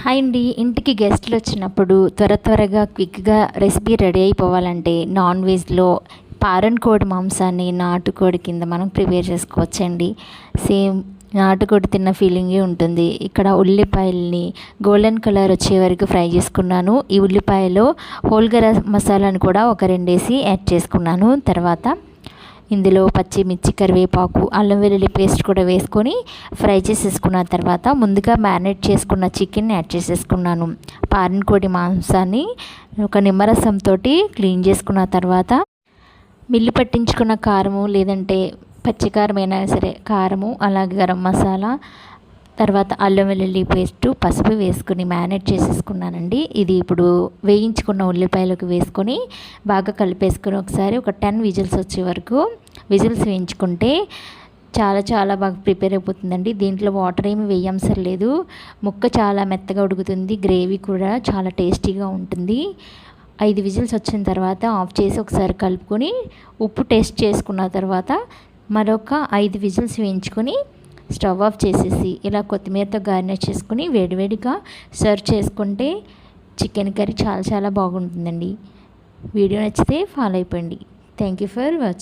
Hi అండి. ఇంటికి గెస్ట్లు వచ్చినప్పుడు త్వరగా క్విక్గా రెసిపీ రెడీ అయిపోవాలంటే నాన్ వెజ్లో పారన్ కోడి మాంసాన్ని నాటుకోడి కింద మనం ప్రిపేర్ చేసుకోవచ్చండి. సేమ్ నాటుకోడి తిన్న ఫీలింగే ఉంటుంది. ఇక్కడ ఉల్లిపాయల్ని గోల్డెన్ కలర్ వచ్చే వరకు ఫ్రై చేసుకున్నాను. ఈ ఉల్లిపాయలో హోల్ గరం మసాలాను కూడా ఒక 2 వేసి యాడ్ చేసుకున్నాను. తర్వాత ఇందులో పచ్చిమిర్చి, కరివేపాకు, అల్లం వెల్లుల్లి పేస్ట్ కూడా వేసుకొని ఫ్రై చేసేసుకున్న తర్వాత ముందుగా మ్యారినేట్ చేసుకున్న చికెన్ని యాడ్ చేసేసుకున్నాను. పారన్ కోడి మాంసాన్ని ఒక నిమ్మరసంతో క్లీన్ చేసుకున్న తర్వాత మిల్లి పట్టించుకున్న కారము లేదంటే పచ్చికారం అయినా సరే కారము, అలాగే గరం మసాలా, తర్వాత అల్లం వెల్లుల్లి పేస్టు, పసుపు వేసుకుని మ్యారినేట్ చేసేసుకున్నానండి. ఇది ఇప్పుడు వేయించుకున్న ఉల్లిపాయలకు వేసుకొని బాగా కలిపేసుకొని ఒకసారి ఒక 10 విజిల్స్ వచ్చే వరకు విజిల్స్ వేయించుకుంటే చాలా బాగా ప్రిపేర్ అయిపోతుందండి. దీంట్లో వాటర్ ఏమి వేయవసరం లేదు. ముక్క చాలా మెత్తగా ఉడుకుతుంది. గ్రేవీ కూడా చాలా టేస్టీగా ఉంటుంది. 5 విజిల్స్ వచ్చిన తర్వాత ఆఫ్ చేసి ఒకసారి కలుపుకొని ఉప్పు టేస్ట్ చేసుకున్న తర్వాత మరొక 5 విజిల్స్ వేయించుకొని స్టవ్ ఆఫ్ చేసేసి ఇలా కొత్తిమీరతో గార్నిష్ చేసుకుని వేడివేడిగా సర్వ్ చేసుకుంటే చికెన్ కర్రీ చాలా బాగుంటుందండి. వీడియో నచ్చితే ఫాలో అయిపోండి. Thank you for watching.